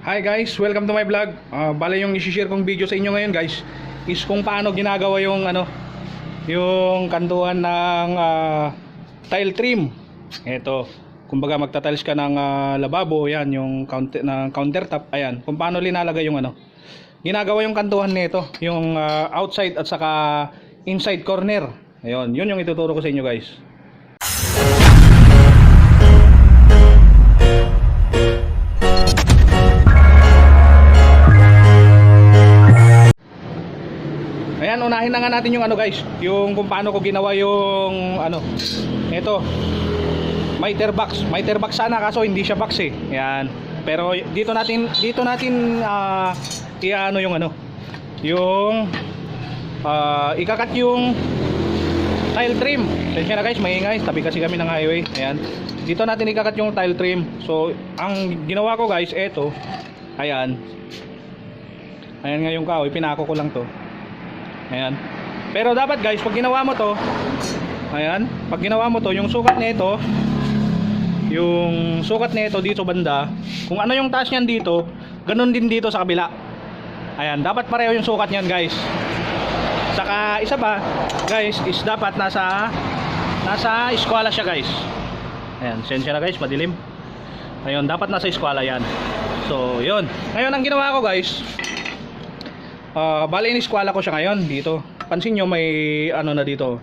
Hi guys, welcome to my vlog. Bale yung i-share kong video sa inyo ngayon guys is kung paano ginagawa yung yung kantuhan ng tile trim. Ito, kumbaga magta-tiles ka ng lababo, yan yung countertop, ayan. Kung paano linalagay yung ginagawa yung kantuhan nito, yung outside at saka inside corner. Ayun, yun yung ituturo ko sa inyo guys. Ayan, unahin na nga natin yung guys, yung kung paano ko ginawa yung ito, miter box sana, kaso hindi siya box eh. Ayan. Pero dito natin i-ano yung yung ikakat yung tile trim. Tensya na guys, maingay, tabi kasi kami ng highway. Ayan. Dito natin ikakat yung tile trim. So, ang ginawa ko guys, ito, ayan. Ayan nga yung kahoy, pinako ko lang to. Ayan. Pero dapat guys, pag ginawa mo to, ayan, pag ginawa mo to, yung sukat nito, dito banda, kung ano yung taas niyan dito, ganun din dito sa kabila. Ayan, dapat pareho yung sukat niyan guys. Saka isa pa, guys, is dapat nasa eskwela siya guys. Ayan, sensya na guys, madilim. Ayun, dapat nasa eskwela yan. So, yun. Ngayon ang ginawa ko guys, bali in-eskwela ko siya ngayon dito. Pansin nyo may na dito.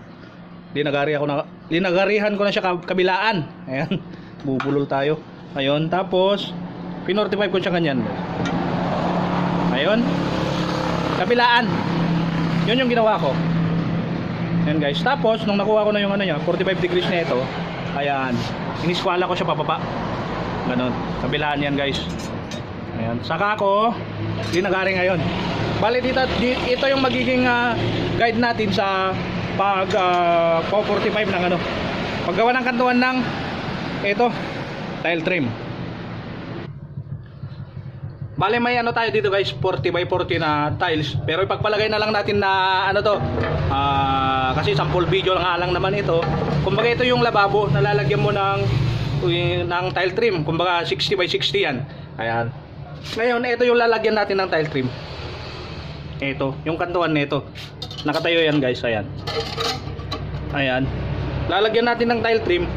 Linagarihan ko na siya kabilaan. Ayan. Bubulol tayo. Ayun. Tapos pinortify ko siya ganyan. Ayun. Kabilaan. Yun yung ginawa ko. Ayan guys. Tapos nung nakuha ko na yung niya, 45 degrees na ito. Ayan. In-eskwela ko siya papapa. Ganon. Kabilaan yan guys. Ayan. Saka ako linagari ngayon. Bale dito, ito yung magiging guide natin sa pag 45 ng paggawa ng kantuhan ng ito, tile trim. Bale may tayo dito guys, 40 by 40 na tiles. Pero ipagpalagay na lang natin na kasi sample video lang naman ito. Kumbaga ito yung lababo na lalagyan mo ng tile trim. Kumbaga 60 by 60 yan. Ayan. Ngayon ito yung lalagyan natin ng tile trim. Ito, yung kantuhan nito. Nakatayo yan guys, ayan. Ayan. Lalagyan natin ng tile trim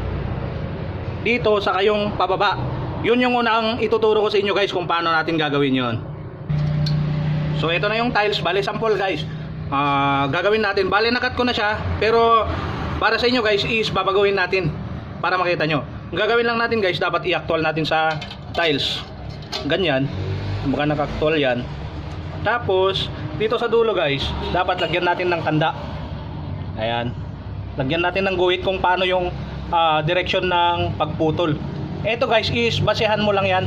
dito sa kayong pababa. Yun yung unang ituturo ko sa inyo guys kung paano natin gagawin yon. So ito na yung tiles, bale sample guys. Gagawin natin, bale nakat ko na siya. Pero para sa inyo guys is babagawin natin para makita nyo. Ang gagawin lang natin guys, dapat i-actual natin sa tiles. Ganyan, baka naka-actual yan. Tapos dito sa dulo guys, dapat lagyan natin ng tanda. Ayan. Lagyan natin ng guhit kung paano yung direction ng pagputol. Ito guys is basehan mo lang yan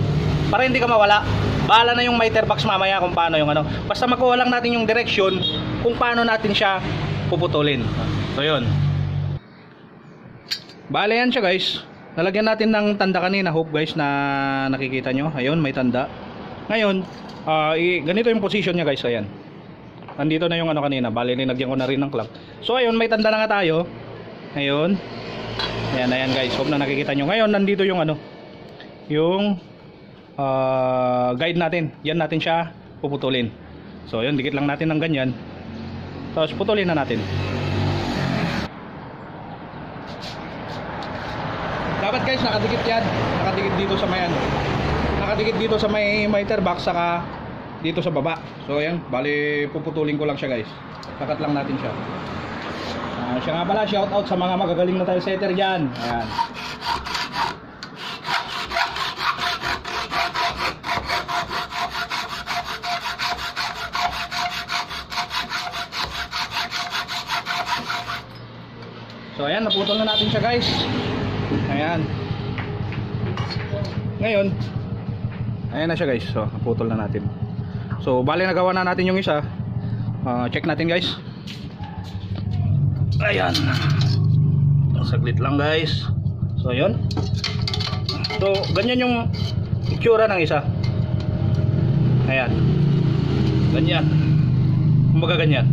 para hindi ka mawala. Bahala na yung miter box mamaya kung paano yung basta makuha lang natin yung direction kung paano natin siya puputulin. So yun. Bale yan siya guys. Nalagyan natin ng tanda kanina, hope guys na nakikita nyo. Ayun, may tanda. Ngayon, ganito yung position niya guys, ayan. Nandito na yung kanina, bali linagyan ko na rin ng clock. So ayun, may tanda na nga tayo. Ayun. Ayan guys, hope na nakikita nyo. Ngayon, nandito yung yung guide natin. Yan natin siya puputulin. So ayun, dikit lang natin ng ganyan. Tapos putulin na natin. Dapat guys, nakadikit yan. Nakadikit dito sa may nakadikit dito sa may miter box, saka dito sa baba. So ayan, bali puputulin ko lang siya guys. Kakat lang natin siya. Siya nga pala, shout out sa mga magagaling na tile setter dyan. Ayan. So ayan, naputol na natin siya guys. Ayan. Ngayon, ayan na siya guys. So naputol na natin. So bali nagawa na natin yung isa. Check natin guys. Ayan. Saglit lang guys. So yun. So ganyan yung itsura ng isa. Ayan. Ganyan. Kumbaga ganyan.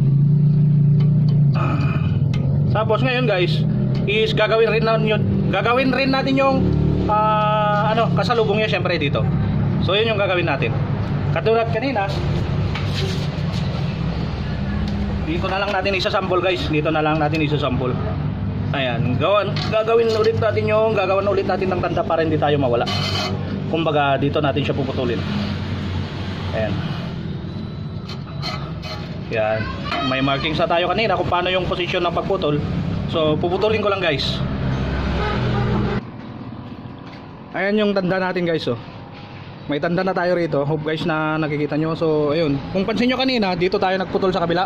Tapos ngayon guys is gagawin rin natin yung kasalubong niya syempre dito. So yun yung gagawin natin. Katulad kanina, dito na lang natin isasample guys. Dito na lang natin isasample. Ayan, gagawin ulit natin ng tanda para hindi tayo mawala. Kumbaga dito natin siya puputulin. Ayan. Yan. May markings na tayo kanina kung paano yung posisyon ng pagputol. So puputulin ko lang guys. Ayan yung tanda natin guys, oh. May tanda na tayo rito. Hope guys na nakikita nyo. So ayun, kung pansin nyo kanina, dito tayo nagputol sa kabila.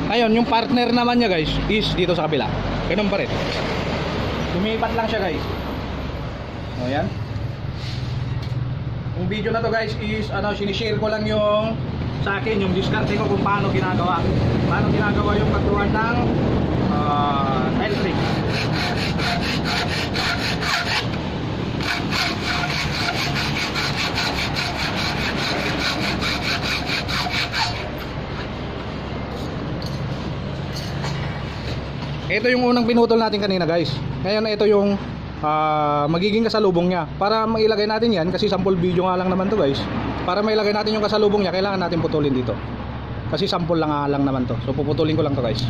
Ayun, yung partner naman niya guys is dito sa kabila. Ganun pa rin. Lumipat lang siya guys. O yan. Yung video na to guys is sinishare ko lang yung sa akin, yung diskarte ko kung paano ginagawa. Paano ginagawa yung pagtuwan ng tile trick. Ito yung unang pinutol natin kanina guys. Ngayon ito yung magiging kasalubong niya. Para mailagay natin yan, kasi sample video nga lang naman to guys. Para mailagay natin yung kasalubong niya, kailangan natin putulin dito. Kasi sample lang naman to. So puputulin ko lang to guys.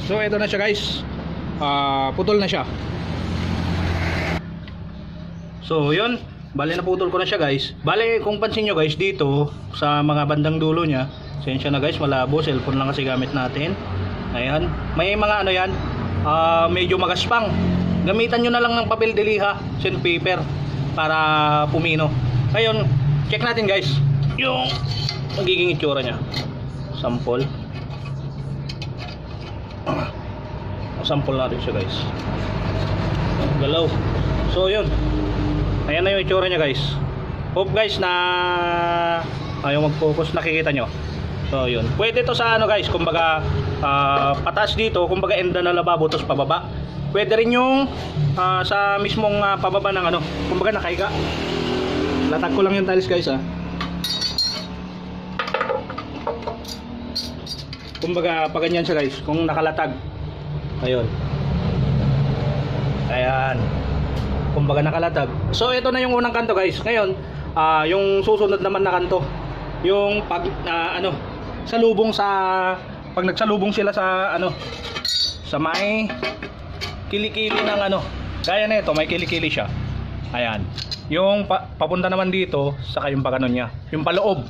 So ito na siya guys. Putol na siya. So yun, bale naputol ko na siya guys. Bale kung pansin nyo guys dito sa mga bandang dulo niya, sensya na guys, malabo, cellphone lang kasi gamit natin. Ayan, may mga yan, medyo magaspang. Gamitan nyo na lang ng papel de liha, sandpaper para pumino. Ngayon, check natin guys yung magiging itsura niya. Sample. Sample natin siya guys. Galaw. So yun, ayan na yung itsura niya guys. Hope guys na ayaw mag-focus, nakikita nyo. So yun, pwede to sa guys, kumbaga patas dito, kumbaga enda na lababo tapos pababa. Pwede rin yung sa mismong pababa ng kumbaga nakahiga. Latag ko lang yung tiles guys Kumbaga pa ganyan siya guys, kung nakalatag. Ayun. Ayan. Kumbaga nakalatag. So ito na yung unang kanto guys. Ngayon, yung susunod naman na kanto, yung pag salubong sa pag nagsalubong sila sa sa may kilikili ng gaya nito, may kilikili siya. Ayan. Yung papunta naman dito saka yung pagano niya. Yung paloob.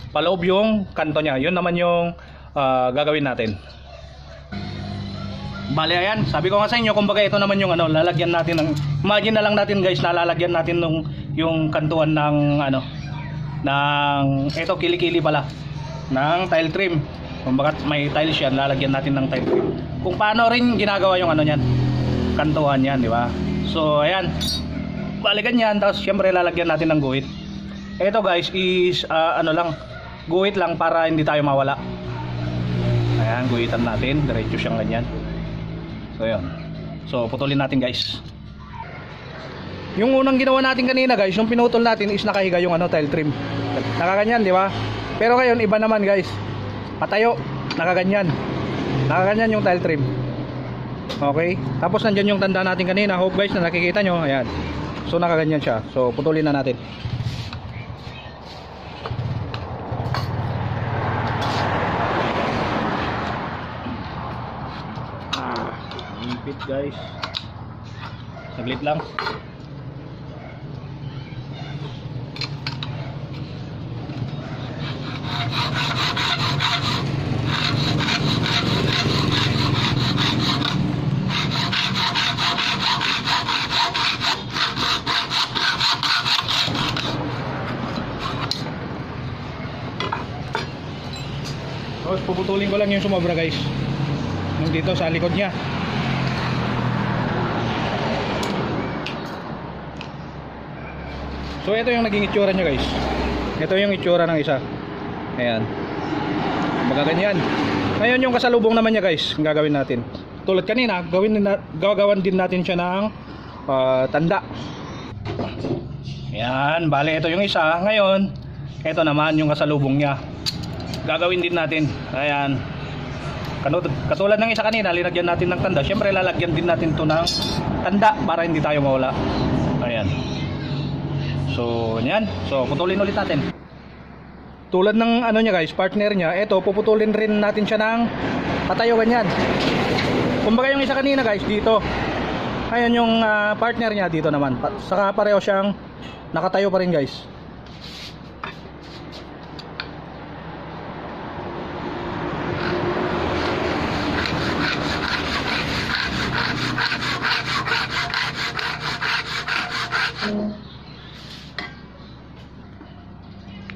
Paloob yung kanto niya. Yun naman yung gagawin natin. Bale ayan, sabi ko nga sa inyo, kumbaga ito naman yung lalagyan natin ng, imagine na lang natin guys, nalalagyan natin nung yung kantuan ng ng ito kilikili pala ng tile trim. Kumbaga may tiles yan, lalagyan natin ng tile trim. Kung paano rin ginagawa yung niyan, kantuan yan, di ba? So ayan, bale ganyan, tapos syempre lalagyan natin ng guhit. Ito guys is guhit lang para hindi tayo mawala. Ayan, guhitan natin, diretso siyang ganyan. So yun. So putulin natin guys. Yung unang ginawa natin kanina guys, yung pinutol natin is nakahiga yung tile trim. Nakaganyan, di ba? Pero ngayon iba naman guys. Patayo, nakaganyan. Nakaganyan yung tile trim. Okay? Tapos nandiyan yung tanda natin kanina. Hope guys na nakikita nyo. Ayan. So nakaganyan siya. So putulin na natin. Impit guys. Saglit lang. Tapos puputulin ko lang yung sumobra guys. Yung dito sa likod niya. So ito yung naging itsura niya guys. Ito yung itsura ng isa. Ayan. Magaganyan. Ngayon yung kasalubong naman niya guys, ang gagawin natin. Tulad kanina, gagawan din natin siya ng tanda. Ayan, bale ito yung isa. Ngayon, ito naman yung kasalubong niya. Gagawin din natin. Ayan. Katulad ng isa kanina, linagyan natin ng tanda. Syempre lalagyan din natin to ng tanda para hindi tayo mawala. Ayan. So, yan. So, putulin ulit natin. Tulad ng ano niya guys, partner niya, ito puputulin rin natin siya ng patayo ganyan. Kumbaga yung isa kanina guys dito. Ayun yung partner niya dito naman. Saka pareho siyang nakatayo pa rin guys.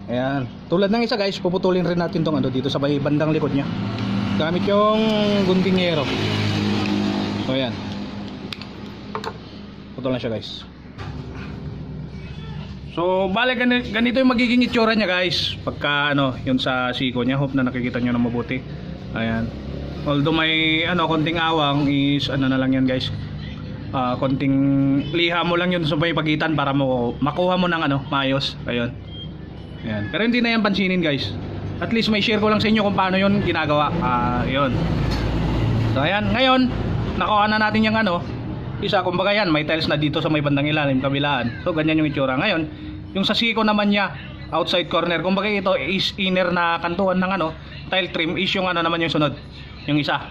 Ayan. Tulad ng isa guys, puputulin rin natin tong ano dito sa bandang likod niya. Gamit yung guntingero. So ayan. Putol na siya guys. So bale ganito yung magiging itsura niya guys. Pagka ano, yun sa siko niya. Hope na nakikita nyo na mabuti. Ayan. Although may ano, konting awang is ano na lang yan guys. Konting liha mo lang yun sa may pagitan para mo makuha mo ng ano, maayos. Ayun. Ayan. Pero hindi na yan pansinin guys. At least may share ko lang sa inyo kung paano yun ginagawa. Yun. So ayan. Ngayon nakuha na natin yung ano, isa, kumbaga yan, may tiles na dito sa may bandang ilalim, kabilaan. So ganyan yung itsura. Ngayon yung sa siko naman niya, outside corner, kumbaga ito is inner na kantuan ng ano, tile trim is yung ano naman yung sunod. Yung isa,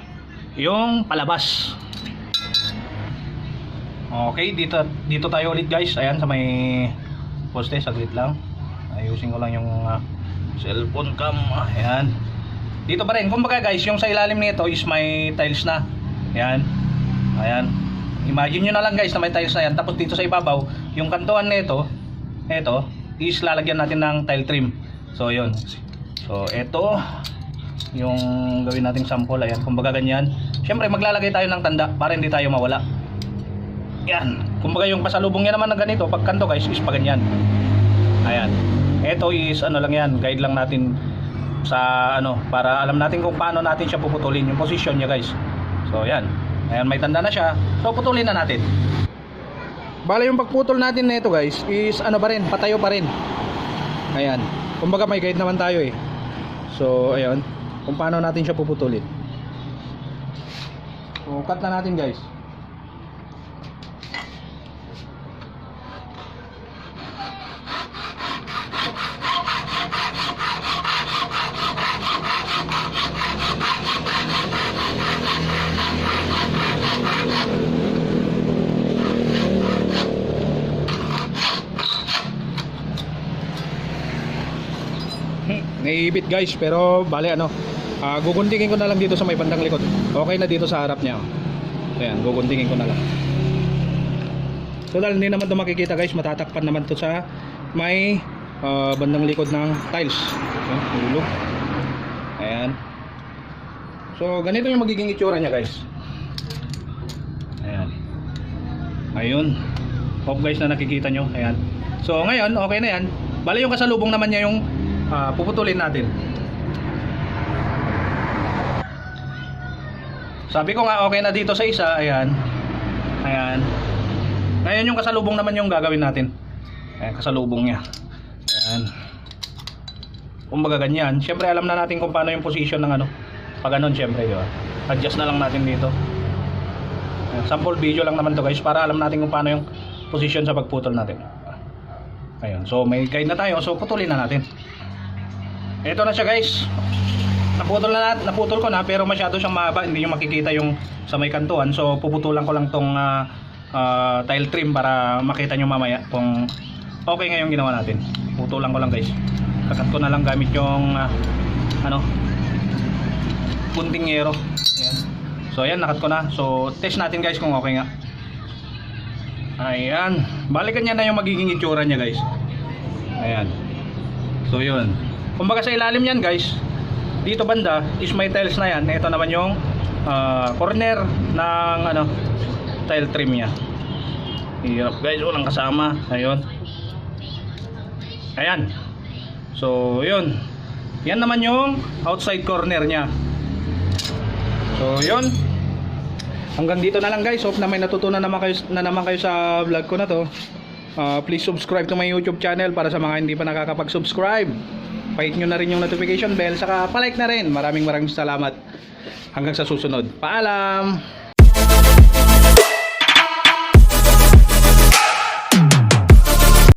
yung palabas. Okay, dito tayo ulit guys. Ayan sa may poste, saglit lang. Ayusin ko lang yung cellphone cam. Ayan. Dito pa rin. Kumbaga guys, yung sa ilalim nito is may tiles na. Ayan. Ayan. Imagine nyo na lang guys na may tiles na yan. Tapos dito sa ibabaw, yung kantuan nito, ito, is lalagyan natin ng tile trim. So yun. So ito, yung gawin nating sample. Ayan. Kumbaga ganyan. Siyempre maglalagay tayo ng tanda para hindi tayo mawala. Ayan. Kumbaga yung pasalubong niya naman na ganito, pag kanto guys, is pa ganyan. Ayan. Ito is ano lang yan, guide lang natin sa ano, para alam natin kung paano natin siya puputulin, yung position niya guys. So ayan. Ayan, may tanda na siya. So putulin na natin. Bale yung pagputol natin nito guys is ano pa rin, patayo pa rin. Ayan. Kumbaga may guide naman tayo eh. So ayun, kung paano natin siya puputulin. So cut na natin guys. Naiibit guys, pero bale ano, guguntingin ko na lang dito sa may bandang likod. Okay na dito sa harap niya. Ayan, guguntingin ko na lang. So dahil hindi naman ito makikita guys, matatakpan naman to sa may bandang likod ng tiles. Ayan, hulog. Ayan. So ganito yung magiging itsura niya guys. Ayan. Ayun. Hope guys na nakikita nyo. Ayan. So ngayon, okay na yan. Bale yung kasalubong naman niya yung puputulin natin. Sabi ko nga okay na dito sa isa. Ayan. Ayan. Ngayon yung kasalubong naman yung gagawin natin. Ayan, kasalubong niya. Ayan. Kumbaga ganyan. Siyempre alam na natin kung paano yung position ng ano. Pag ganun siyempre, di ba? Adjust na lang natin dito. Ayan, sample video lang naman to guys, para alam natin kung paano yung position sa pagputol natin. Ayun. So may guide na tayo. So putulin na natin. Ito na siya guys. Naputol ko na, pero masyado siyang mahaba, hindi nyo makikita yung sa may kantuan. So puputulan ko lang tong tile trim para makita nyo mamaya kung okay nga yung ginawa natin. Putulan ko lang guys. Kakat ko na lang gamit yung ano, puntingero. Ayan. So ayan, nakat ko na. So test natin guys kung okay nga. Ayan. Balikan niya na yung magiging itsura niya guys. Ayan. So yun. Kumbaga sa ilalim yan guys, dito banda is may tiles na yan. Ito naman yung corner ng ano, tile trim niya. Hirap guys, walang kasama. Ayun. Ayan. So yun. Yan naman yung outside corner niya. So yun. Hanggang dito na lang guys. Hope na may natutunan naman kayo sa vlog ko na to. Please subscribe to my YouTube channel para sa mga hindi pa nakakapag-subscribe. Pahit nyo na rin yung notification bell, saka palike na rin. Maraming salamat. Hanggang sa susunod. Paalam!